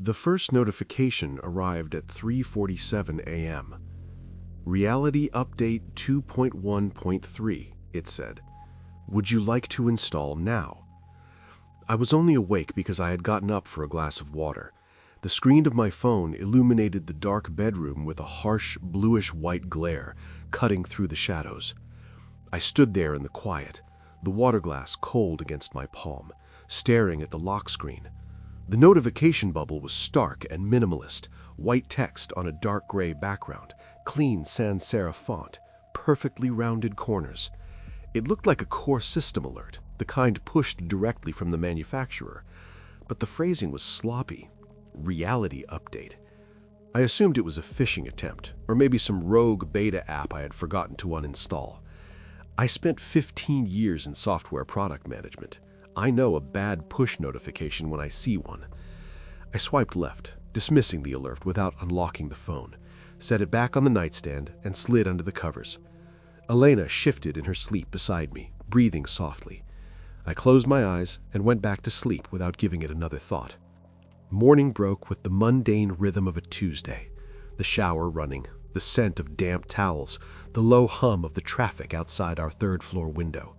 The first notification arrived at 3:47 a.m. Reality Update 2.1.3, it said. Would you like to install now? I was only awake because I had gotten up for a glass of water. The screen of my phone illuminated the dark bedroom with a harsh, bluish-white glare cutting through the shadows. I stood there in the quiet, the water glass cold against my palm, staring at the lock screen. The notification bubble was stark and minimalist, white text on a dark gray background, clean sans serif font, perfectly rounded corners. It looked like a core system alert, the kind pushed directly from the manufacturer, but the phrasing was sloppy. Reality update. I assumed it was a phishing attempt, or maybe some rogue beta app I had forgotten to uninstall. I spent 15 years in software product management. I know a bad push notification when I see one. I swiped left, dismissing the alert without unlocking the phone, set it back on the nightstand, and slid under the covers. Elena shifted in her sleep beside me, breathing softly. I closed my eyes and went back to sleep without giving it another thought. Morning broke with the mundane rhythm of a Tuesday, the shower running, the scent of damp towels, the low hum of the traffic outside our third-floor window.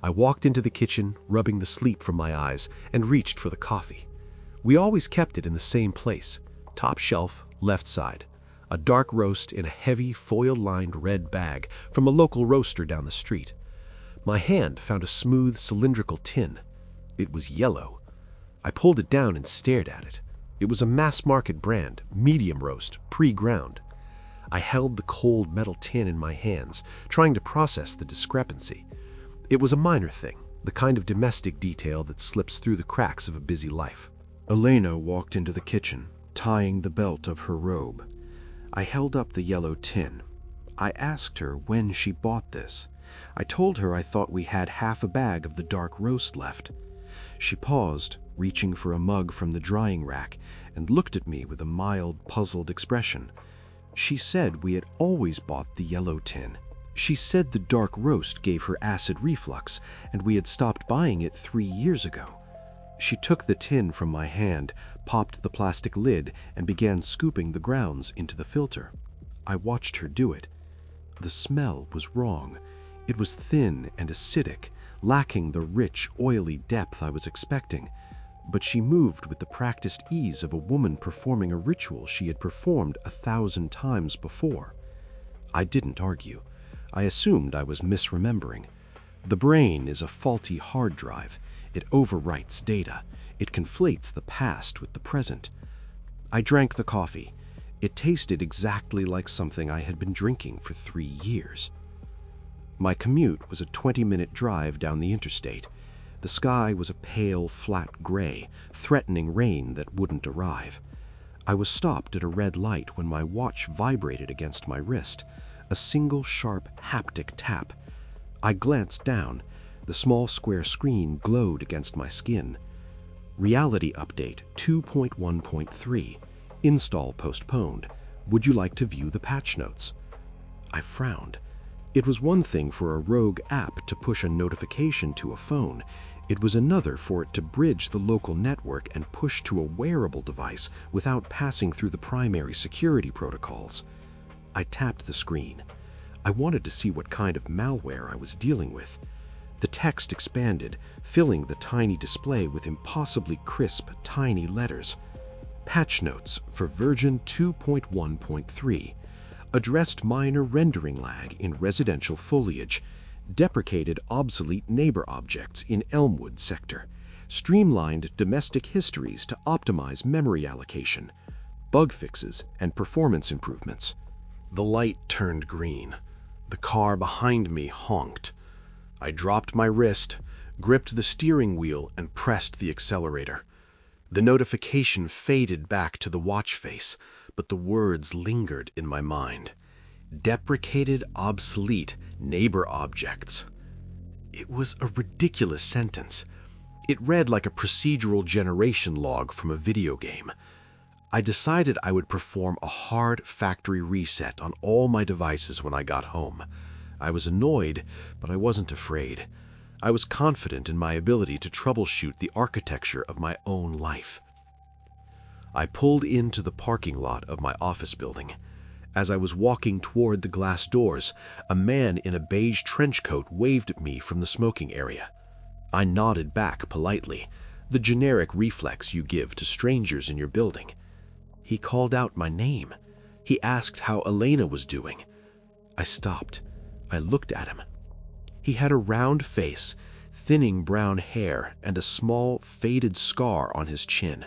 I walked into the kitchen, rubbing the sleep from my eyes, and reached for the coffee. We always kept it in the same place, top shelf, left side, a dark roast in a heavy, foil-lined red bag from a local roaster down the street. My hand found a smooth, cylindrical tin. It was yellow. I pulled it down and stared at it. It was a mass-market brand, medium roast, pre-ground. I held the cold metal tin in my hands, trying to process the discrepancy. It was a minor thing, the kind of domestic detail that slips through the cracks of a busy life. Elena walked into the kitchen, tying the belt of her robe. I held up the yellow tin. I asked her when she bought this. I told her I thought we had half a bag of the dark roast left. She paused, reaching for a mug from the drying rack, and looked at me with a mild, puzzled expression. She said we had always bought the yellow tin. She said the dark roast gave her acid reflux, and we had stopped buying it 3 years ago. She took the tin from my hand, popped the plastic lid, and began scooping the grounds into the filter. I watched her do it. The smell was wrong. It was thin and acidic, lacking the rich, oily depth I was expecting. But she moved with the practiced ease of a woman performing a ritual she had performed 1,000 times before. I didn't argue. I assumed I was misremembering. The brain is a faulty hard drive. It overwrites data. It conflates the past with the present. I drank the coffee. It tasted exactly like something I had been drinking for 3 years. My commute was a 20-minute drive down the interstate. The sky was a pale, flat gray, threatening rain that wouldn't arrive. I was stopped at a red light when my watch vibrated against my wrist, a single sharp haptic tap. I glanced down. The small square screen glowed against my skin. Reality Update 2.1.3. Install postponed. Would you like to view the patch notes? I frowned. It was one thing for a rogue app to push a notification to a phone. It was another for it to bridge the local network and push to a wearable device without passing through the primary security protocols. I tapped the screen. I wanted to see what kind of malware I was dealing with. The text expanded, filling the tiny display with impossibly crisp, tiny letters. Patch notes for version 2.1.3. Addressed minor rendering lag in residential foliage. Deprecated obsolete neighbor objects in Elmwood sector. Streamlined domestic histories to optimize memory allocation. Bug fixes and performance improvements. The light turned green. The car behind me honked. I dropped my wrist, gripped the steering wheel, and pressed the accelerator. The notification faded back to the watch face, but the words lingered in my mind. Deprecated obsolete neighbor objects. It was a ridiculous sentence. It read like a procedural generation log from a video game. I decided I would perform a hard factory reset on all my devices when I got home. I was annoyed, but I wasn't afraid. I was confident in my ability to troubleshoot the architecture of my own life. I pulled into the parking lot of my office building. As I was walking toward the glass doors, a man in a beige trench coat waved at me from the smoking area. I nodded back politely, the generic reflex you give to strangers in your building. He called out my name. He asked how Elena was doing. I stopped. I looked at him. He had a round face, thinning brown hair, and a small, faded scar on his chin.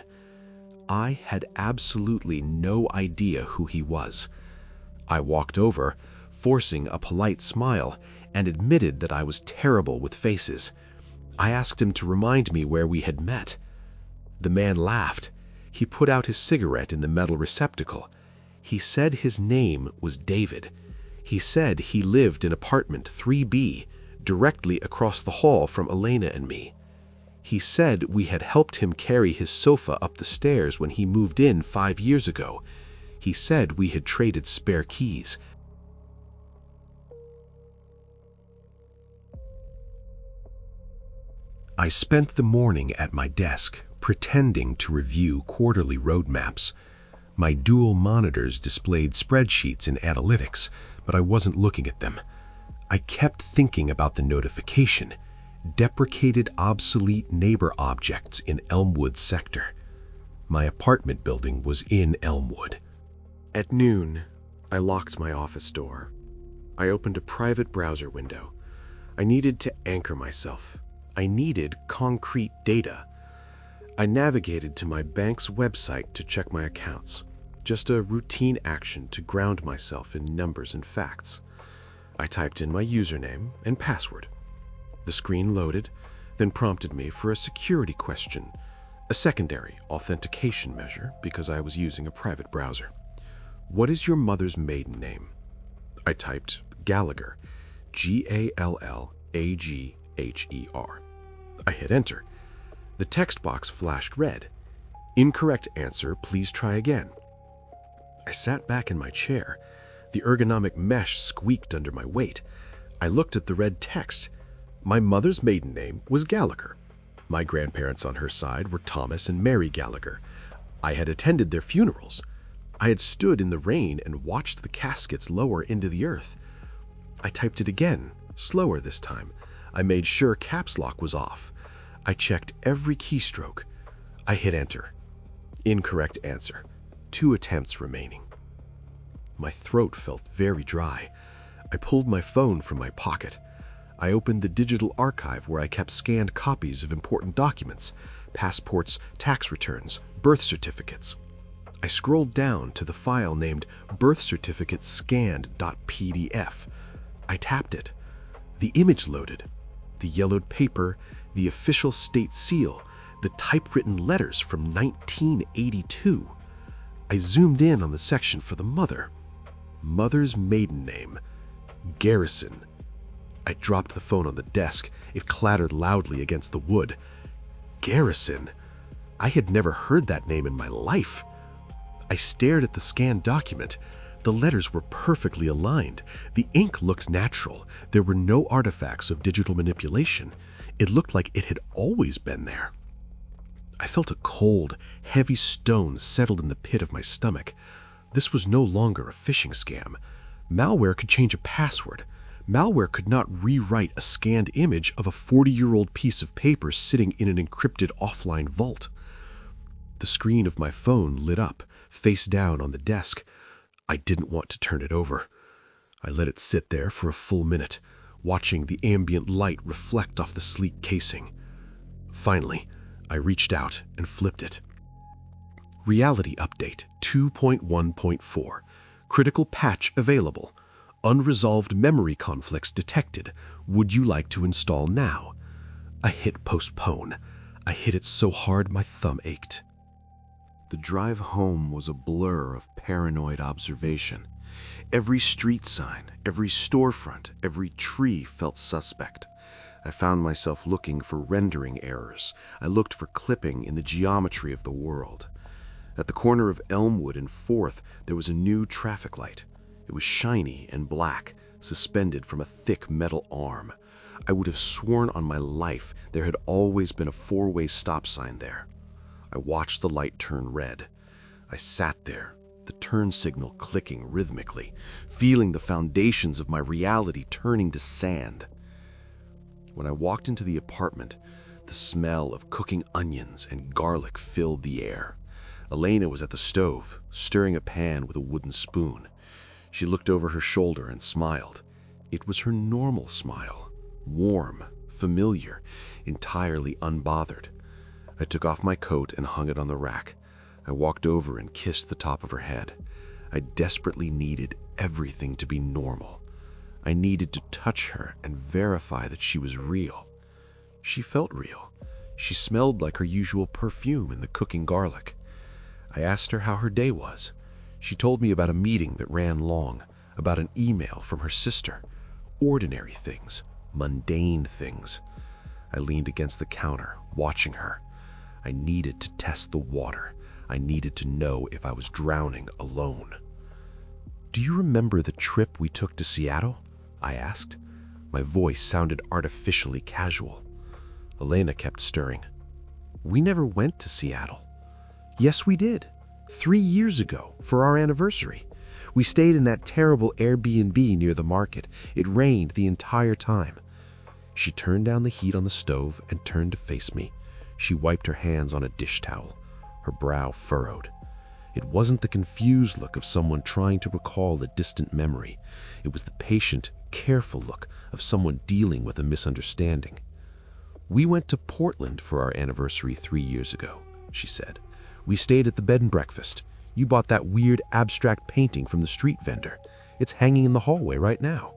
I had absolutely no idea who he was. I walked over, forcing a polite smile, and admitted that I was terrible with faces. I asked him to remind me where we had met. The man laughed. He put out his cigarette in the metal receptacle. He said his name was David. He said he lived in apartment 3B, directly across the hall from Elena and me. He said we had helped him carry his sofa up the stairs when he moved in 5 years ago. He said we had traded spare keys. I spent the morning at my desk, pretending to review quarterly roadmaps. My dual monitors displayed spreadsheets and analytics, but I wasn't looking at them. I kept thinking about the notification, deprecated obsolete neighbor objects in Elmwood sector. My apartment building was in Elmwood. At noon, I locked my office door. I opened a private browser window. I needed to anchor myself. I needed concrete data. I navigated to my bank's website to check my accounts. Just a routine action to ground myself in numbers and facts. I typed in my username and password. The screen loaded, then prompted me for a security question, a secondary authentication measure because I was using a private browser. What is your mother's maiden name? I typed Gallagher, Gallagher. I hit enter. The text box flashed red. Incorrect answer, please try again. I sat back in my chair. The ergonomic mesh squeaked under my weight. I looked at the red text. My mother's maiden name was Gallagher. My grandparents on her side were Thomas and Mary Gallagher. I had attended their funerals. I had stood in the rain and watched the caskets lower into the earth. I typed it again, slower this time. I made sure caps lock was off. I checked every keystroke. I hit enter. Incorrect answer. 2 attempts remaining. My throat felt very dry. I pulled my phone from my pocket. I opened the digital archive where I kept scanned copies of important documents, passports, tax returns, birth certificates. I scrolled down to the file named birthcertificatescanned.pdf. I tapped it. The image loaded. The yellowed paper, the official state seal, the typewritten letters from 1982. I zoomed in on the section for the mother. Mother's maiden name, Garrison. I dropped the phone on the desk. It clattered loudly against the wood. Garrison? I had never heard that name in my life. I stared at the scanned document. The letters were perfectly aligned. The ink looked natural. There were no artifacts of digital manipulation. It looked like it had always been there. I felt a cold, heavy stone settled in the pit of my stomach. This was no longer a phishing scam. Malware could change a password. Malware could not rewrite a scanned image of a 40-year-old piece of paper sitting in an encrypted offline vault. The screen of my phone lit up, face down on the desk. I didn't want to turn it over. I let it sit there for a full minute, watching the ambient light reflect off the sleek casing. Finally, I reached out and flipped it. Reality Update 2.1.4. Critical patch available. Unresolved memory conflicts detected. Would you like to install now? I hit postpone. I hit it so hard my thumb ached. The drive home was a blur of paranoid observation. Every street sign, every storefront, every tree felt suspect. I found myself looking for rendering errors. I looked for clipping in the geometry of the world. At the corner of Elmwood and 4th, there was a new traffic light. It was shiny and black, suspended from a thick metal arm. I would have sworn on my life there had always been a 4-way stop sign there. I watched the light turn red. I sat there, the turn signal clicking rhythmically, feeling the foundations of my reality turning to sand. When I walked into the apartment, the smell of cooking onions and garlic filled the air. Elena was at the stove, stirring a pan with a wooden spoon. She looked over her shoulder and smiled. It was her normal smile, warm, familiar, entirely unbothered. I took off my coat and hung it on the rack. I walked over and kissed the top of her head. I desperately needed everything to be normal. I needed to touch her and verify that she was real. She felt real. She smelled like her usual perfume in the cooking garlic. I asked her how her day was. She told me about a meeting that ran long, about an email from her sister. Ordinary things, mundane things. I leaned against the counter, watching her. I needed to test the water. I needed to know if I was drowning alone. "Do you remember the trip we took to Seattle?" I asked. My voice sounded artificially casual. Elena kept stirring. "We never went to Seattle." "Yes, we did. 3 years ago, for our anniversary. We stayed in that terrible Airbnb near the market. It rained the entire time." She turned down the heat on the stove and turned to face me. She wiped her hands on a dish towel, her brow furrowed. It wasn't the confused look of someone trying to recall a distant memory. It was the patient, careful look of someone dealing with a misunderstanding. "We went to Portland for our anniversary 3 years ago," she said. "We stayed at the bed and breakfast. You bought that weird abstract painting from the street vendor. It's hanging in the hallway right now."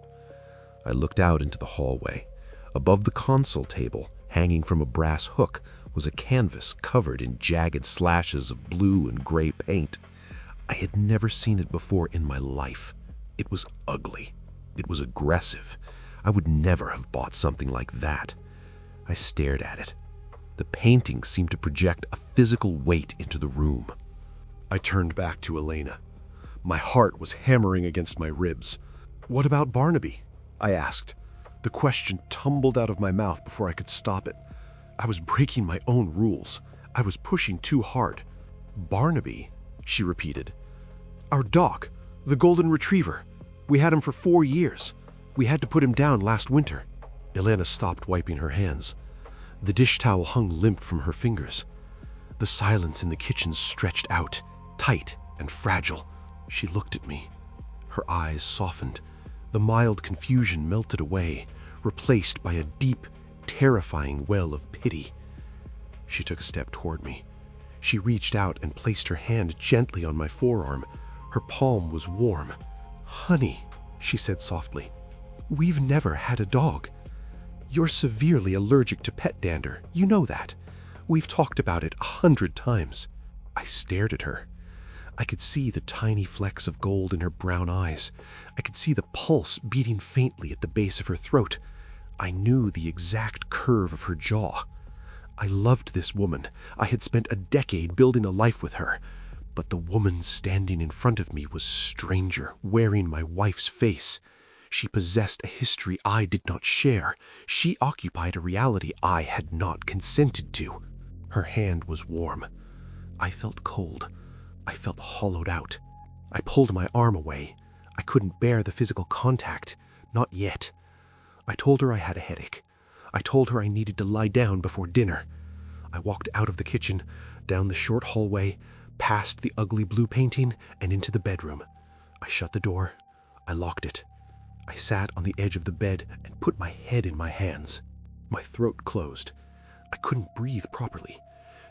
I looked out into the hallway. Above the console table, hanging from a brass hook, was a canvas covered in jagged slashes of blue and gray paint. I had never seen it before in my life. It was ugly. It was aggressive. I would never have bought something like that. I stared at it. The painting seemed to project a physical weight into the room. I turned back to Elena. My heart was hammering against my ribs. "What about Barnaby?" I asked. The question tumbled out of my mouth before I could stop it. I was breaking my own rules. I was pushing too hard. "Barnaby?" she repeated. "Our dog, the golden retriever. We had him for 4 years. We had to put him down last winter." Elena stopped wiping her hands. The dish towel hung limp from her fingers. The silence in the kitchen stretched out, tight and fragile. She looked at me. Her eyes softened. The mild confusion melted away, replaced by a deep, terrifying well of pity. She took a step toward me. She reached out and placed her hand gently on my forearm. Her palm was warm. "Honey," she said softly, "we've never had a dog. You're severely allergic to pet dander. You know that. We've talked about it 100 times." I stared at her. I could see the tiny flecks of gold in her brown eyes. I could see the pulse beating faintly at the base of her throat. I knew the exact curve of her jaw. I loved this woman. I had spent a decade building a life with her. But the woman standing in front of me was stranger, wearing my wife's face. She possessed a history I did not share. She occupied a reality I had not consented to. Her hand was warm. I felt cold. I felt hollowed out. I pulled my arm away. I couldn't bear the physical contact. Not yet. I told her I had a headache. I told her I needed to lie down before dinner. I walked out of the kitchen, down the short hallway, past the ugly blue painting, and into the bedroom. I shut the door. I locked it. I sat on the edge of the bed and put my head in my hands. My throat closed. I couldn't breathe properly.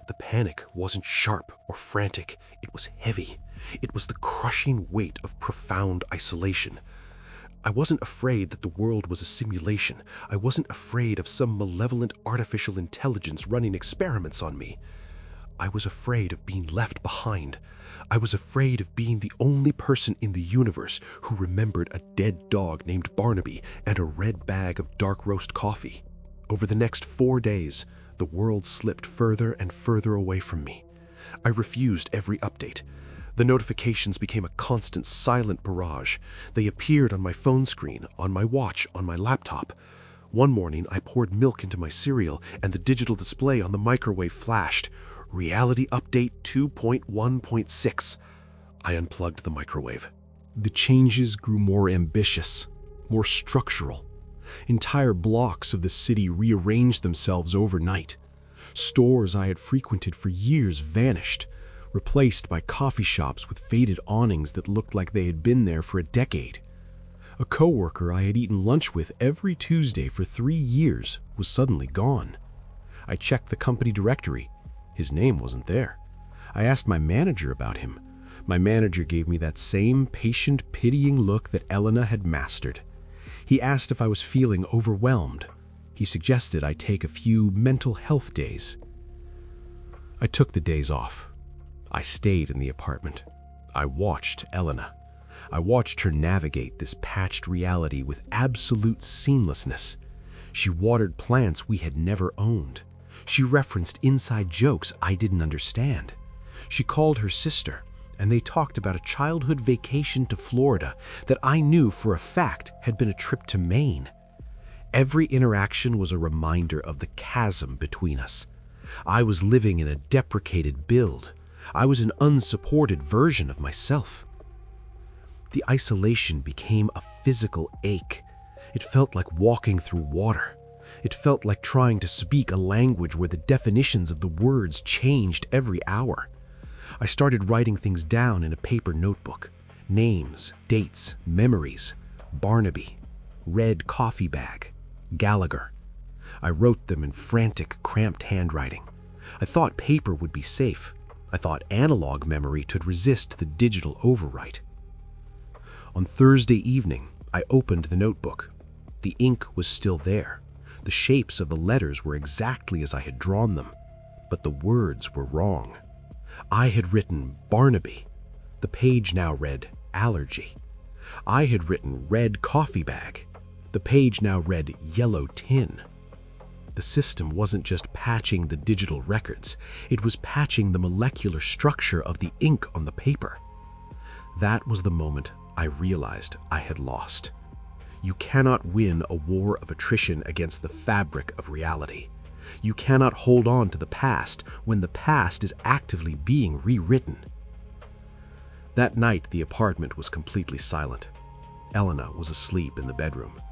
The panic wasn't sharp or frantic. It was heavy. It was the crushing weight of profound isolation. I wasn't afraid that the world was a simulation. I wasn't afraid of some malevolent artificial intelligence running experiments on me. I was afraid of being left behind. I was afraid of being the only person in the universe who remembered a dead dog named Barnaby and a red bag of dark roast coffee. Over the next 4 days, the world slipped further and further away from me. I refused every update. The notifications became a constant silent barrage. They appeared on my phone screen, on my watch, on my laptop. One morning, I poured milk into my cereal, and the digital display on the microwave flashed. Reality update 2.1.6. I unplugged the microwave. The changes grew more ambitious, more structural. Entire blocks of the city rearranged themselves overnight. Stores I had frequented for years vanished, replaced by coffee shops with faded awnings that looked like they had been there for a decade. A coworker I had eaten lunch with every Tuesday for 3 years was suddenly gone. I checked the company directory. His name wasn't there. I asked my manager about him. My manager gave me that same patient, pitying look that Elena had mastered. He asked if I was feeling overwhelmed. He suggested I take a few mental health days. I took the days off. I stayed in the apartment. I watched Elena. I watched her navigate this patched reality with absolute seamlessness. She watered plants we had never owned. She referenced inside jokes I didn't understand. She called her sister, and they talked about a childhood vacation to Florida that I knew for a fact had been a trip to Maine. Every interaction was a reminder of the chasm between us. I was living in a deprecated build. I was an unsupported version of myself. The isolation became a physical ache. It felt like walking through water. It felt like trying to speak a language where the definitions of the words changed every hour. I started writing things down in a paper notebook. Names, dates, memories. Barnaby, red coffee bag, Gallagher. I wrote them in frantic, cramped handwriting. I thought paper would be safe. I thought analog memory could resist the digital overwrite. On Thursday evening, I opened the notebook. The ink was still there. The shapes of the letters were exactly as I had drawn them, but the words were wrong. I had written Barnaby. The page now read allergy. I had written red coffee bag. The page now read yellow tin. The system wasn't just patching the digital records, it was patching the molecular structure of the ink on the paper. That was the moment I realized I had lost. You cannot win a war of attrition against the fabric of reality. You cannot hold on to the past when the past is actively being rewritten. That night, the apartment was completely silent. Elena was asleep in the bedroom.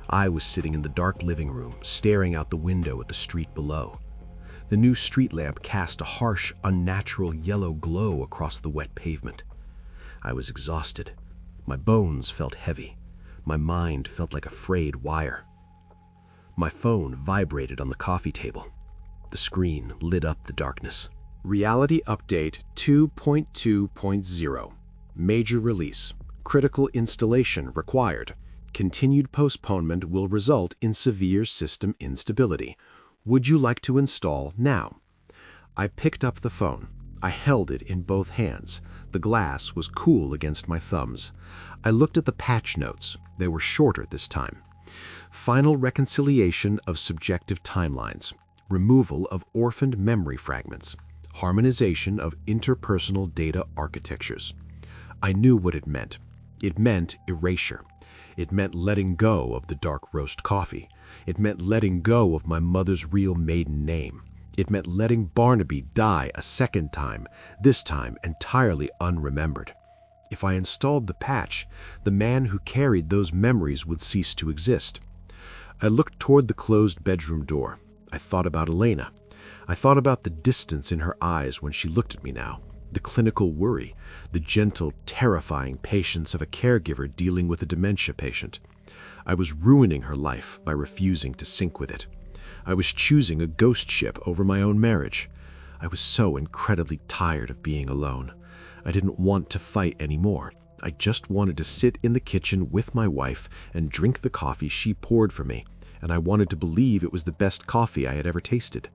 I was sitting in the dark living room, staring out the window at the street below. The new street lamp cast a harsh, unnatural yellow glow across the wet pavement. I was exhausted. My bones felt heavy. My mind felt like a frayed wire. My phone vibrated on the coffee table. The screen lit up the darkness. Reality Update 2.2.0. Major release. Critical installation required. Continued postponement will result in severe system instability. Would you like to install now? I picked up the phone. I held it in both hands. The glass was cool against my thumbs. I looked at the patch notes. They were shorter this time. Final reconciliation of subjective timelines. Removal of orphaned memory fragments. Harmonization of interpersonal data architectures. I knew what it meant. It meant erasure. It meant letting go of the dark roast coffee. It meant letting go of my mother's real maiden name. It meant letting Barnaby die a second time, this time entirely unremembered. If I installed the patch, the man who carried those memories would cease to exist. I looked toward the closed bedroom door. I thought about Elena. I thought about the distance in her eyes when she looked at me now, the clinical worry, the gentle, terrifying patience of a caregiver dealing with a dementia patient. I was ruining her life by refusing to sync with it. I was choosing a ghost ship over my own marriage. I was so incredibly tired of being alone. I didn't want to fight anymore. I just wanted to sit in the kitchen with my wife and drink the coffee she poured for me, and I wanted to believe it was the best coffee I had ever tasted.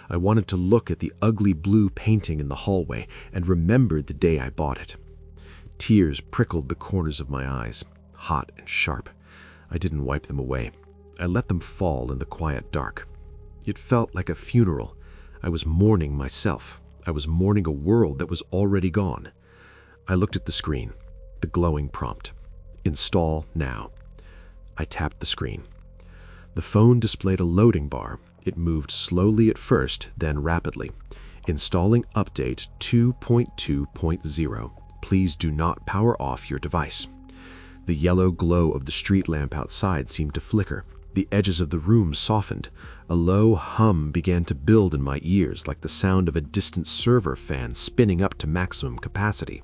I wanted to look at the ugly blue painting in the hallway and remember the day I bought it. Tears prickled the corners of my eyes, hot and sharp. I didn't wipe them away. I let them fall in the quiet dark. It felt like a funeral. I was mourning myself. I was mourning a world that was already gone. I looked at the screen, the glowing prompt. Install now. I tapped the screen. The phone displayed a loading bar. It moved slowly at first, then rapidly. Installing update 2.2.0. Please do not power off your device. The yellow glow of the street lamp outside seemed to flicker. The edges of the room softened. A low hum began to build in my ears like the sound of a distant server fan spinning up to maximum capacity.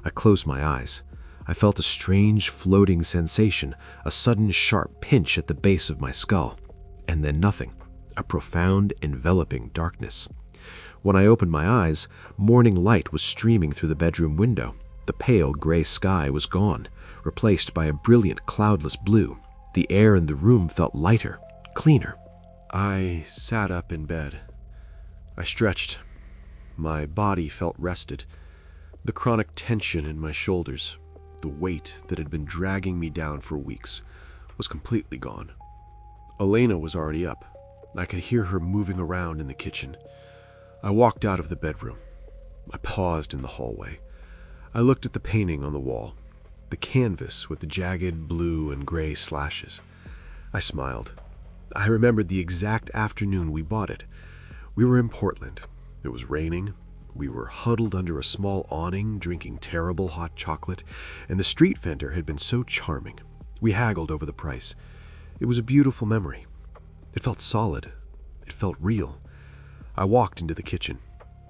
I closed my eyes. I felt a strange floating sensation, a sudden sharp pinch at the base of my skull. And then nothing. A profound, enveloping darkness. When I opened my eyes, morning light was streaming through the bedroom window. The pale gray sky was gone, replaced by a brilliant cloudless blue. The air in the room felt lighter, cleaner. I sat up in bed. I stretched. My body felt rested. The chronic tension in my shoulders, the weight that had been dragging me down for weeks, was completely gone. Elena was already up. I could hear her moving around in the kitchen. I walked out of the bedroom. I paused in the hallway. I looked at the painting on the wall, the canvas with the jagged blue and gray slashes. I smiled. I remembered the exact afternoon we bought it. We were in Portland. It was raining. We were huddled under a small awning, drinking terrible hot chocolate, and the street vendor had been so charming. We haggled over the price. It was a beautiful memory. It felt solid. It felt real. I walked into the kitchen.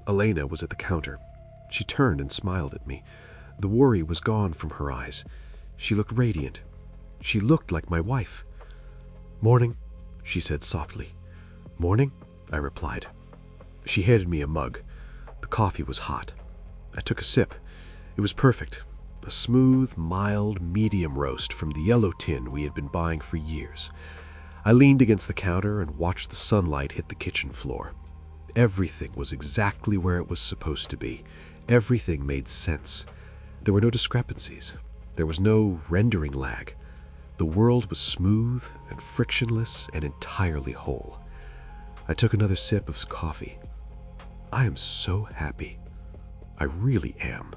Elena was at the counter. She turned and smiled at me. The worry was gone from her eyes. She looked radiant. She looked like my wife. "Morning," she said softly. "Morning," I replied. She handed me a mug. The coffee was hot. I took a sip. It was perfect. A smooth, mild, medium roast from the yellow tin we had been buying for years. I leaned against the counter and watched the sunlight hit the kitchen floor. Everything was exactly where it was supposed to be. Everything made sense. There were no discrepancies. There was no rendering lag. The world was smooth and frictionless and entirely whole. I took another sip of coffee. I am so happy. I really am.